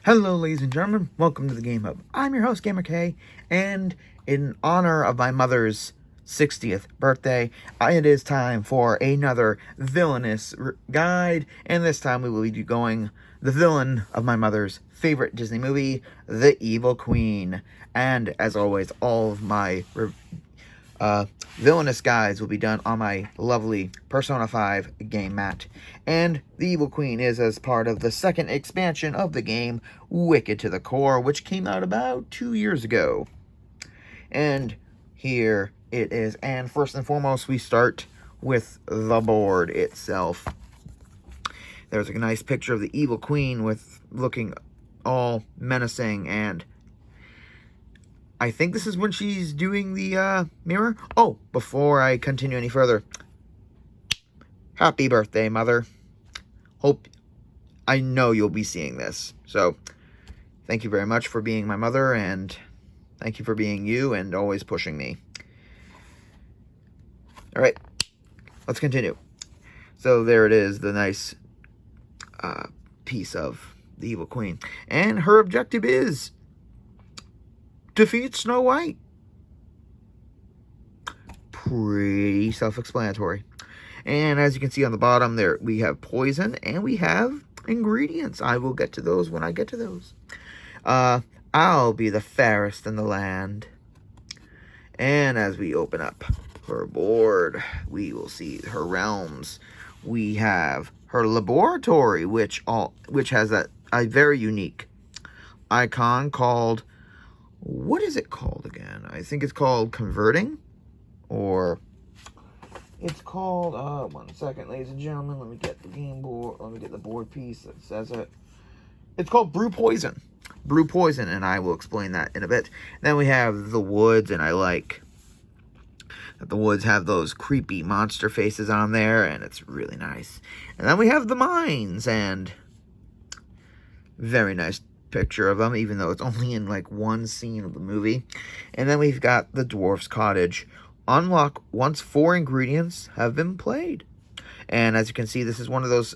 Hello, ladies and gentlemen. Welcome to the Game Hub. I'm your host, GamerK, and in honor of my mother's 60th birthday, it is time for another Villainous guide, and this time we will be going the villain of my mother's favorite Disney movie, The Evil Queen. And as always, all of my Villainous guides will be done on my lovely Persona 5 game mat. And the Evil Queen is as part of the second expansion of the game, Wicked to the Core, which came out about 2 years ago. And here it is. And first and foremost, we start with the board itself. There's a nice picture of the Evil Queen with looking all menacing, and I think this is when she's doing the mirror. Oh, before I continue any further, happy birthday, Mother. I know you'll be seeing this. So, thank you very much for being my mother, and thank you for being you and always pushing me. Alright, let's continue. So, there it is, the nice piece of the Evil Queen. And her objective is defeat Snow White. Pretty self-explanatory. And as you can see on the bottom there, we have poison and we have ingredients. I will get to those when I get to those. I'll be the fairest in the land. And as we open up her board, we will see her realms. We have her laboratory, which has a very unique icon called, what is it called again? I think it's called converting, or it's called, one second, ladies and gentlemen, let me get the game board, let me get the board piece that says it. It's called Brew Poison. Brew Poison, and I will explain that in a bit. Then we have the woods, and I like that the woods have those creepy monster faces on there, and it's really nice. And then we have the mines, and very nice picture of them, even though it's only in like one scene of the movie. And then we've got the dwarf's cottage. Unlock once 4 ingredients have been played. And as you can see, this is one of those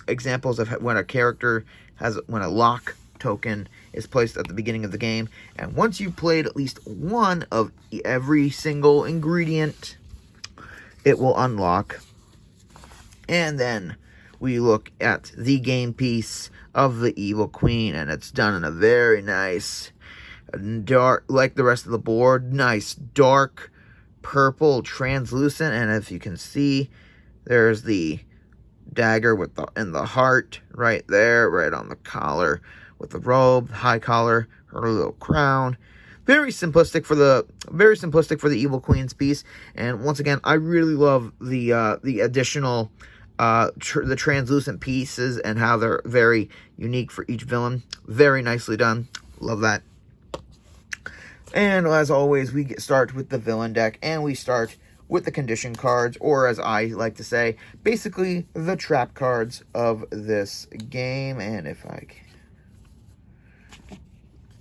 examples of when a character when a lock token is placed at the beginning of the game, and once you've played at least one of every single ingredient, it will unlock. And then we look at the game piece of the Evil Queen, and it's done in a very nice, dark, like the rest of the board, nice dark purple, translucent. And if you can see, there's the dagger with the heart right there, right on the collar, with the robe, the high collar, her little crown. Very simplistic for the Evil Queen's piece. And once again, I really love the additional the translucent pieces and how they're very unique for each villain. Very nicely done. Love that. And as always, we start with the villain deck, and we start with the condition cards, or as I like to say, basically the trap cards of this game. And if I can,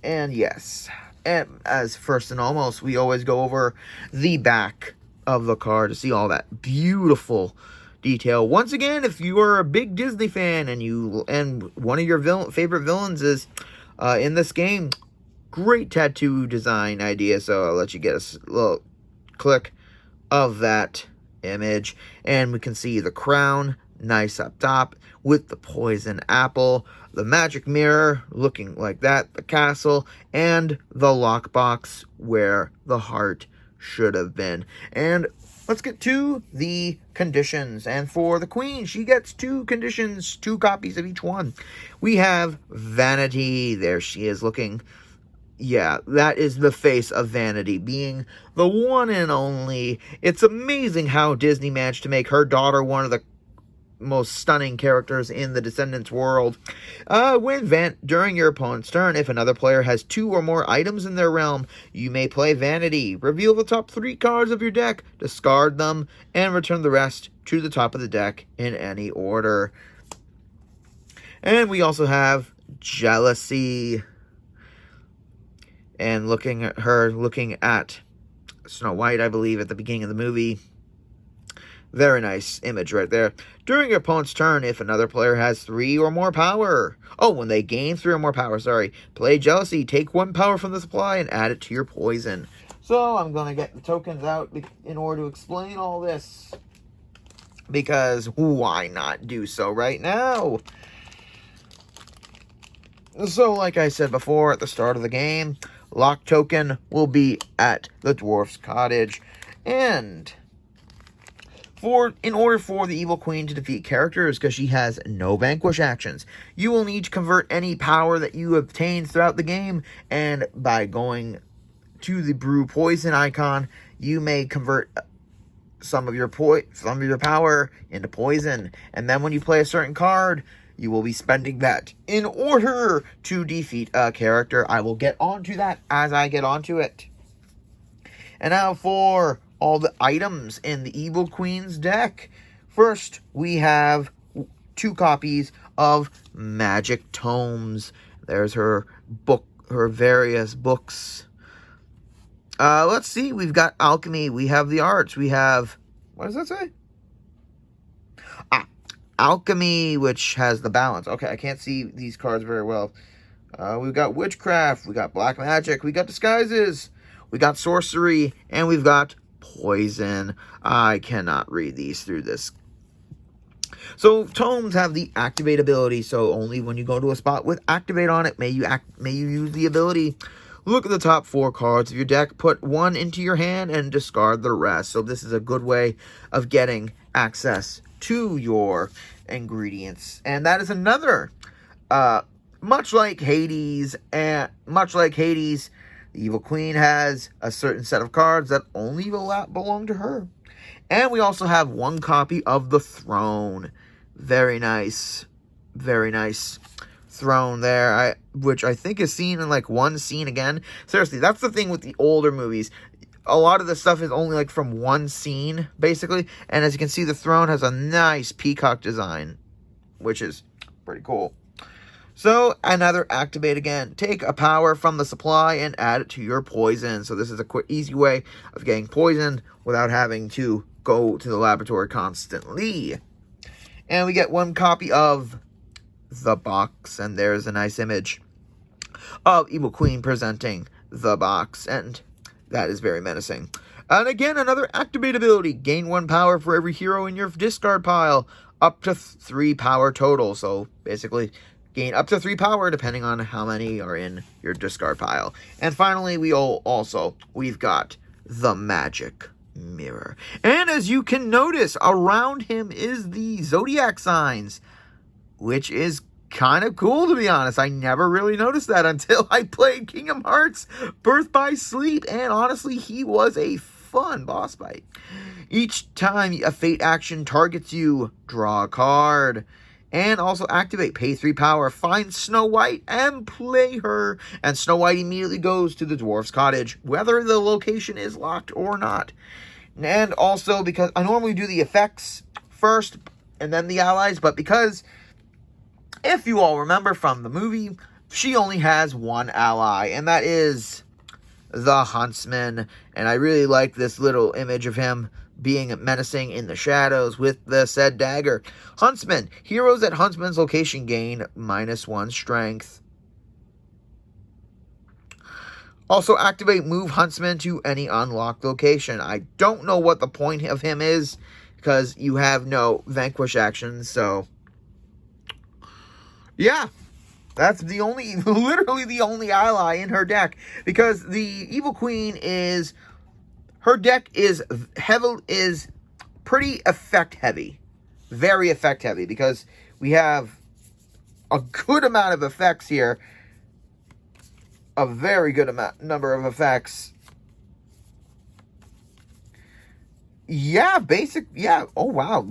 and yes, and as first and almost, we always go over the back of the card to see all that beautiful detail. Once again, if you are a big Disney fan and one of your favorite villains is in this game, great tattoo design idea. So I'll let you get a little click of that image, and we can see the crown, nice up top, with the poison apple, the magic mirror looking like that, the castle, and the lockbox where the heart should have been. And let's get to the conditions. And for the Queen, she gets 2 conditions, 2 copies of each one. We have Vanity. There she is looking. Yeah, that is the face of Vanity, being the one and only. It's amazing how Disney managed to make her daughter one of the most stunning characters in the Descendants world. During your opponent's turn, if another player has 2 or more items in their realm, you may play Vanity. Reveal the top 3 cards of your deck, discard them, and return the rest to the top of the deck in any order. And we also have Jealousy. And looking at Snow White, I believe, at the beginning of the movie. Very nice image right there. During your opponent's turn, if another player has 3 or more power. Oh, when they gain 3 or more power, sorry. Play Jealousy. Take 1 power from the supply and add it to your poison. So, I'm going to get the tokens out in order to explain all this. Because why not do so right now? So, like I said before at the start of the game, lock token will be at the dwarf's cottage. And in order for the Evil Queen to defeat characters, because she has no vanquish actions, you will need to convert any power that you obtain throughout the game, and by going to the brew poison icon, you may convert some of your power into poison, and then when you play a certain card, you will be spending that in order to defeat a character. I will get onto that as I get onto it. And now for all the items in the Evil Queen's deck. First, we have 2 copies of magic tomes. There's her various books. Let's see. We've got alchemy. We have the arts. We have, what does that say? Alchemy, which has the balance. Okay, I can't see these cards very well. We've got witchcraft. We got black magic. We got disguises. We got sorcery. And we've got poison. I cannot read these through this. So tomes have the activate ability, so only when you go to a spot with activate on it may you use the ability. Look at the top 4 cards of your deck, put 1 into your hand, and discard the rest. So this is a good way of getting access to your ingredients. And that is another, much like Hades, the Evil Queen has a certain set of cards that only belong to her. And we also have 1 copy of the throne. Very nice. Very nice throne there, which I think is seen in like 1 scene again. Seriously, that's the thing with the older movies. A lot of the stuff is only like from 1 scene, basically. And as you can see, the throne has a nice peacock design, which is pretty cool. So, another activate again. Take a power from the supply and add it to your poison. So this is a quick, easy way of getting poisoned without having to go to the laboratory constantly. And we get 1 copy of the box. And there's a nice image of Evil Queen presenting the box. And that is very menacing. And again, another activate ability. Gain 1 power for every hero in your discard pile. Up to 3 power total. So, basically, gain up to 3 power depending on how many are in your discard pile. And finally, we've got the magic mirror. And as you can notice, around him is the zodiac signs, which is kind of cool, to be honest. I never really noticed that until I played Kingdom Hearts Birth by Sleep. And honestly, he was a fun boss fight. Each time a fate action targets you, draw a card. And also activate, pay 3 power, find Snow White, and play her. And Snow White immediately goes to the dwarf's cottage, whether the location is locked or not. And also, because I normally do the effects first, and then the allies, but because, if you all remember from the movie, she only has 1 ally, and that is the Huntsman. And I really like this little image of him being menacing in the shadows with the said dagger. Huntsman. Heroes at Huntsman's location gain -1 strength. Also activate move Huntsman to any unlocked location. I don't know what the point of him is, because you have no vanquish actions, so yeah. That's literally the only ally in her deck, because the Evil Queen her deck is pretty effect heavy. Very effect heavy, because we have a good amount of effects here. A very good number of effects. Yeah, oh wow,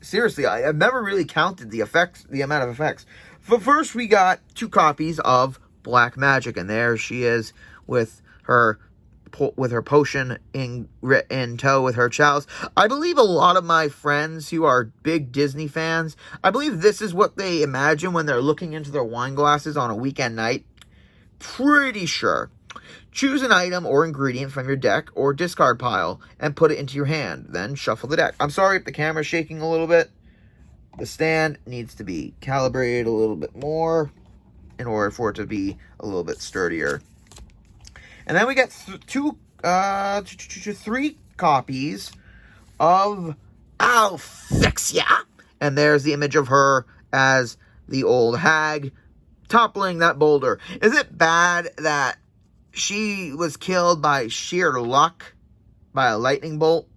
seriously, I've never really counted the amount of effects. But first we got 2 copies of Black Magic, and there she is with her potion in tow with her chalice. I believe a lot of my friends who are big Disney fans, I believe this is what they imagine when they're looking into their wine glasses on a weekend night. Pretty sure. Choose an item or ingredient from your deck or discard pile and put it into your hand. Then shuffle the deck. I'm sorry if the camera's shaking a little bit. The stand needs to be calibrated a little bit more in order for it to be a little bit sturdier. And then we get 3 copies of Alfexia. And there's the image of her as the old hag toppling that boulder. Is it bad that she was killed by sheer luck by a lightning bolt?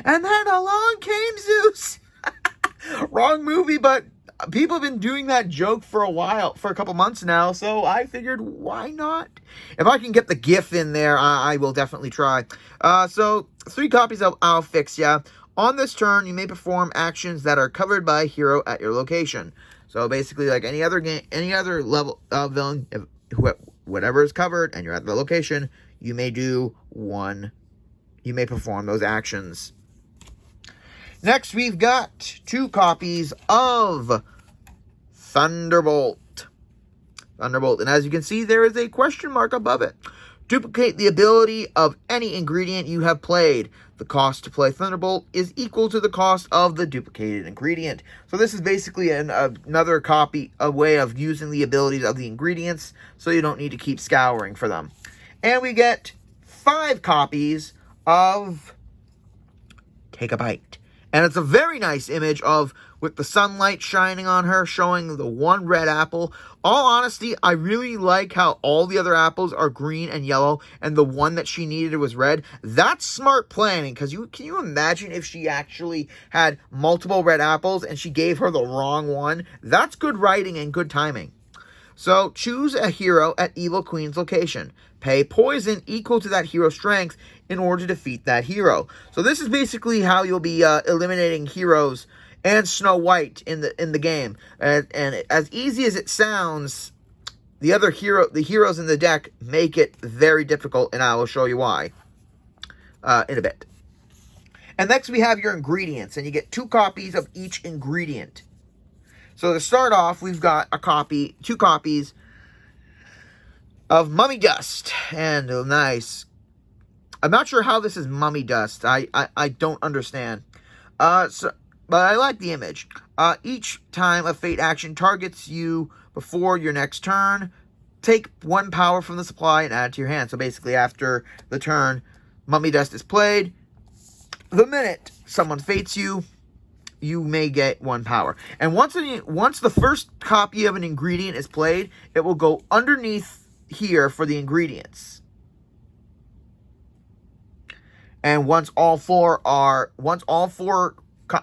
And then along came Zeus. Wrong movie, but people have been doing that joke for a couple months now, so I figured, why not? If I can get the GIF in there, I will definitely try. So, 3 copies of Alfexia. On this turn, you may perform actions that are covered by a hero at your location. So basically, like any other game, any other level villain, whatever is covered, and you're at the location, you may perform those actions. Next, we've got 2 copies of Thunderbolt. And as you can see, there is a question mark above it. Duplicate the ability of any ingredient you have played. The cost to play Thunderbolt is equal to the cost of the duplicated ingredient. So this is basically another copy, a way of using the abilities of the ingredients, so you don't need to keep scouring for them. And we get 5 copies of Take a Bite. And it's a very nice image with the sunlight shining on her, showing the one red apple. All honesty, I really like how all the other apples are green and yellow, and the one that she needed was red. That's smart planning, because can you imagine if she actually had multiple red apples and she gave her the wrong one? That's good writing and good timing. So, choose a hero at Evil Queen's location. Pay poison equal to that hero's strength in order to defeat that hero. So this is basically how you'll be eliminating heroes and Snow White in the game. And as easy as it sounds, the heroes in the deck make it very difficult, and I will show you why in a bit. And next we have your ingredients, and you get 2 copies of each ingredient. So to start off, we've got 2 copies of Mummy Dust. And nice. I'm not sure how this is Mummy Dust. I don't understand. But I like the image. Each time a fate action targets you before your next turn, take 1 power from the supply and add it to your hand. So basically, after the turn, Mummy Dust is played. The minute someone fates you, you may get 1 power. And once the first copy of an ingredient is played, it will go underneath here for the ingredients. And once all 4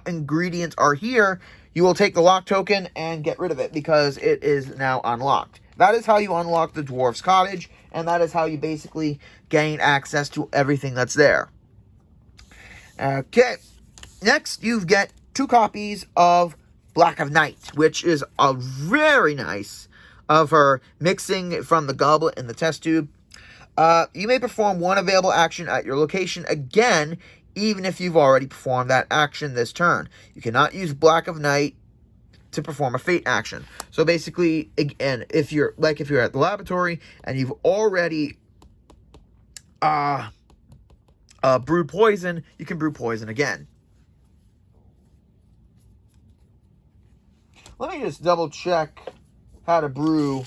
ingredients are here, you will take the lock token and get rid of it because it is now unlocked. That is how you unlock the Dwarf's Cottage, and that is how you basically gain access to everything that's there. Okay, next you get 2 copies of Black of Night, which is a very nice of her mixing from the goblet and the test tube. You may perform 1 available action at your location again, even if you've already performed that action this turn. You cannot use Black of Night to perform a fate action. So basically, again, if you're at the laboratory and you've already brewed poison, you can brew poison again. Let me just double check how to brew.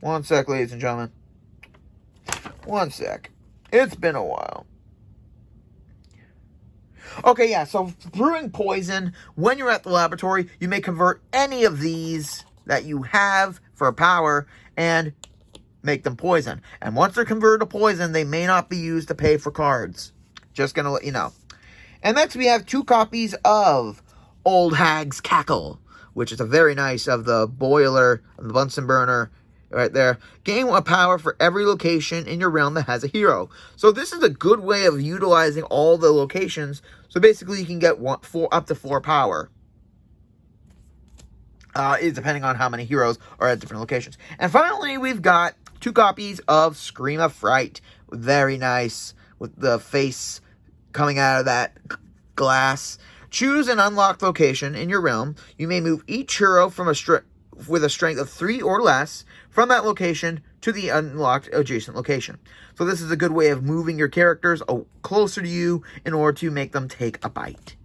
1 sec, ladies and gentlemen. 1 sec. It's been a while. Okay, yeah, so brewing poison, when you're at the laboratory, you may convert any of these that you have for power and make them poison. And once they're converted to poison, they may not be used to pay for cards. Just gonna let you know. And next we have 2 copies of Old Hag's Cackle, which is a very nice of the boiler, the Bunsen burner, right there. Gain 1 power for every location in your realm that has a hero. So this is a good way of utilizing all the locations. So basically you can get up to 4 power. Depending on how many heroes are at different locations. And finally, we've got 2 copies of Scream of Fright. Very nice, with the face coming out of that glass. Choose an unlocked location in your realm. You may move each hero from with a strength of 3 or less from that location to the unlocked adjacent location. So this is a good way of moving your characters closer to you in order to make them take a bite.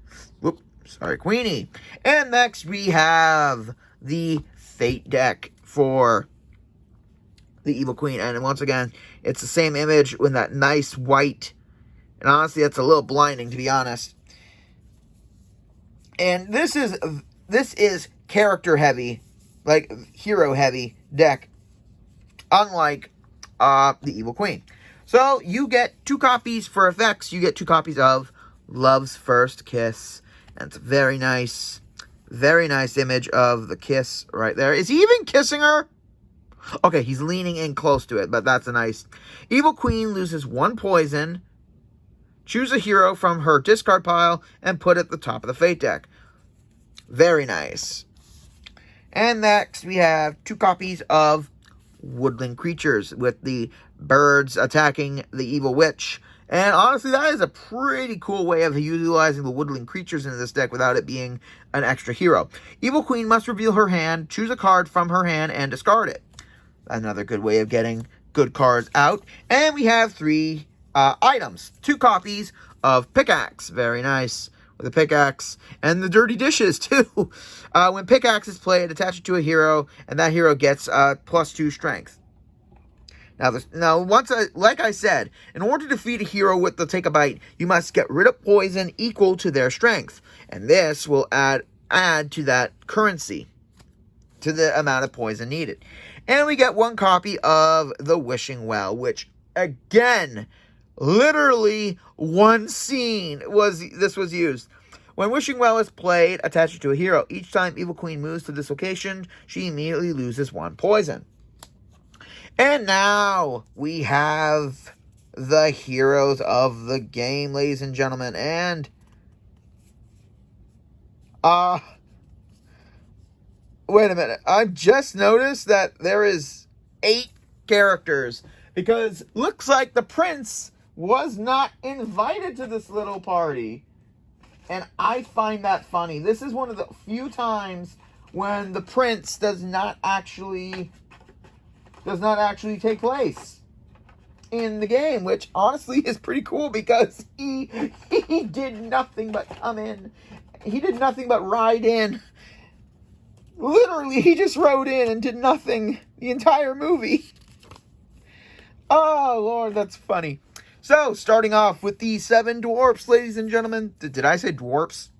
Whoop, sorry, Queenie. And next we have the Fate deck for the Evil Queen. And once again, it's the same image with that nice white. And honestly, that's a little blinding, to be honest. And this is character heavy, like hero heavy deck, unlike the Evil Queen. So you get 2 copies for effects. You get 2 copies of Love's First Kiss. And it's a very nice image of the kiss right there. Is he even kissing her? Okay, he's leaning in close to it, but that's a nice. Evil Queen loses 1 poison. Choose a hero from her discard pile and put it at the top of the Fate deck. Very nice. And next we have 2 copies of Woodland Creatures with the birds attacking the Evil Witch. And honestly, that is a pretty cool way of utilizing the Woodland Creatures in this deck without it being an extra hero. Evil Queen must reveal her hand, choose a card from her hand, and discard it. Another good way of getting good cards out. And we have 3 items. 2 copies of Pickaxe. Very nice. With a pickaxe. And the Dirty Dishes, too. When Pickaxe is played, attach it to a hero, and that hero gets +2 strength. Like I said, in order to defeat a hero with the Take a Bite, you must get rid of poison equal to their strength. And this will add to that currency, to the amount of poison needed. And we get 1 copy of the Wishing Well, which, again, literally 1 scene was used. When Wishing Well is played, attach it to a hero. Each time Evil Queen moves to this location, she immediately loses 1 poison. And now we have the heroes of the game, ladies and gentlemen. And wait a minute. I've just noticed that there is 8 characters, because looks like the prince was not invited to this little party. And I find that funny. This is one of the few times when the prince does not actually take place in the game, which honestly is pretty cool, because he did nothing but come in. He did nothing but ride in. Literally, he just rode in and did nothing the entire movie. Oh, Lord, that's funny. So, starting off with the 7 Dwarfs, ladies and gentlemen. Did I say dwarfs?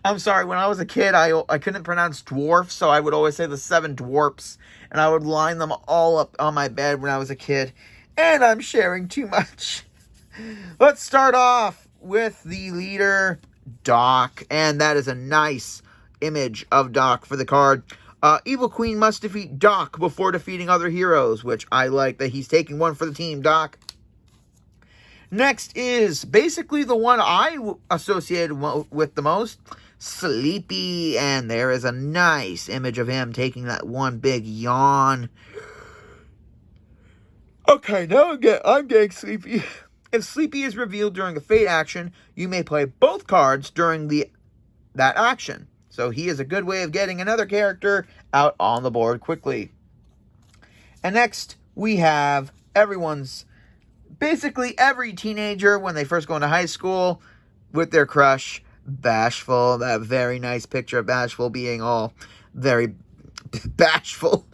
I'm sorry, when I was a kid, I couldn't pronounce dwarf, so I would always say the 7 Dwarfs, and I would line them all up on my bed when I was a kid. And I'm sharing too much. Let's start off with the leader, Doc, and that is a nice image of Doc for the card. Evil Queen must defeat Doc before defeating other heroes, which I like that he's taking 1 for the team, Doc. Next is basically the one I associated with the most, Sleepy, and there is a nice image of him taking that 1 big yawn. Okay, now I'm getting sleepy. If Sleepy is revealed during a Fate action, you may play both cards during that action. So he is a good way of getting another character out on the board quickly. And next, we have basically every teenager when they first go into high school with their crush, Bashful. That very nice picture of Bashful being all very bashful.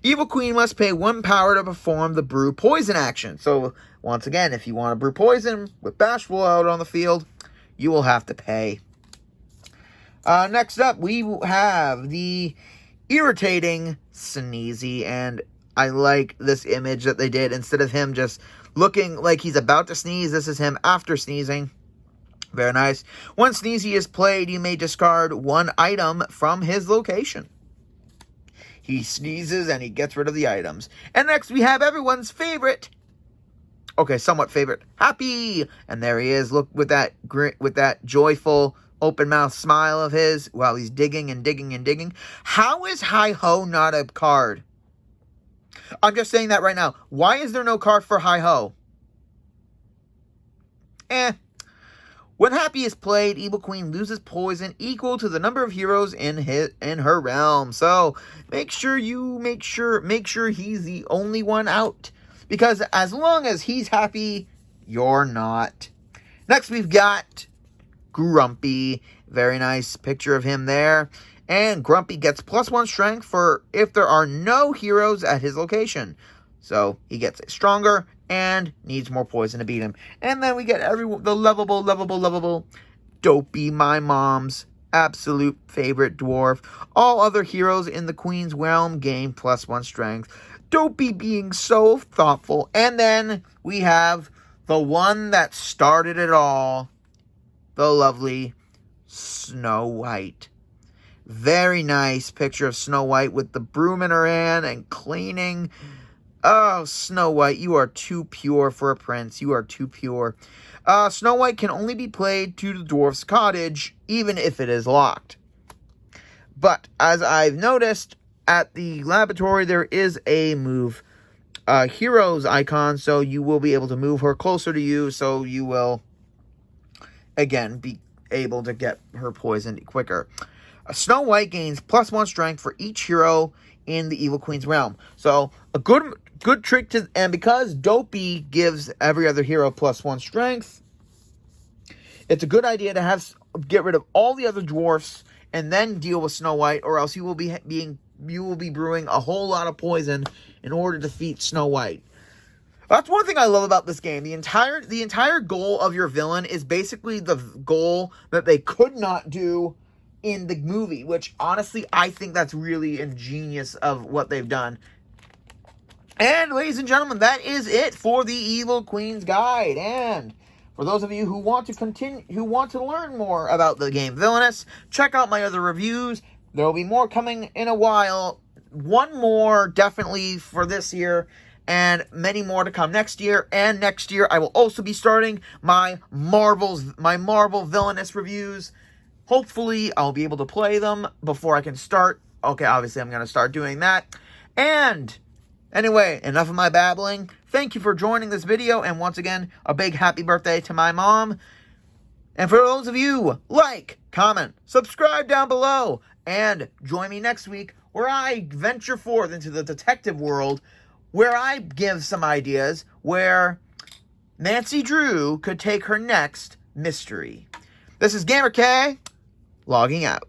Evil Queen must pay 1 power to perform the Brew Poison action. So, once again, if you want to brew poison with Bashful out on the field, you will have to pay. Next up, we have the irritating Sneezy, and I like this image that they did. Instead of him just looking like he's about to sneeze, this is him after sneezing. Very nice. When Sneezy is played, you may discard 1 item from his location. He sneezes and he gets rid of the items. And next we have everyone's favorite, somewhat favorite, Happy. And there he is. Look with that joyful open mouth smile of his while he's digging and digging and digging. How is Hi-Ho not a card? I'm just saying that right now. Why is there no card for Hi-Ho? When Happy is played, Evil Queen loses poison equal to the number of heroes in her realm. So make sure he's the only one out, because as long as he's happy, you're not. Next, we've got Grumpy. Very nice picture of him there. And Grumpy gets +1 strength for if there are no heroes at his location. So he gets stronger and needs more poison to beat him. And then we get the lovable Dopey, my mom's absolute favorite dwarf. All other heroes in the Queen's realm gain +1 strength. Dopey being so thoughtful. And then we have the one that started it all, the lovely Snow White. Very nice picture of Snow White with the broom in her hand and cleaning. Oh, Snow White, you are too pure for a prince. You are too pure. Snow White can only be played to the dwarf's cottage, even if it is locked. But, as I've noticed, at the laboratory, there is a move heroes icon, so you will be able to move her closer to you, so you will, again, be able to get her poisoned quicker. Snow White gains +1 strength for each hero in the Evil Queen's realm. So, a good trick and because Dopey gives every other hero +1 strength, it's a good idea to get rid of all the other dwarfs and then deal with Snow White, or else you will be brewing a whole lot of poison in order to defeat Snow White. That's one thing I love about this game. The entire goal of your villain is basically the goal that they could not do in the movie, which honestly I think that's really ingenious of what they've done. And ladies and gentlemen, that is it for the Evil Queen's Guide. And for those of you who want to learn more about the game Villainous, check out my other reviews. There will be more coming in a while. One more definitely for this year, and many more to come next year. And next year I will also be starting my Marvel Villainous reviews. Hopefully I'll be able to play them before I can start. Okay, obviously I'm going to start doing that. And anyway, enough of my babbling. Thank you for joining this video, and once again, a big happy birthday to my mom. And for those of you, like, comment, subscribe down below, and join me next week where I venture forth into the detective world, where I give some ideas where Nancy Drew could take her next mystery. This is GamerK, logging out.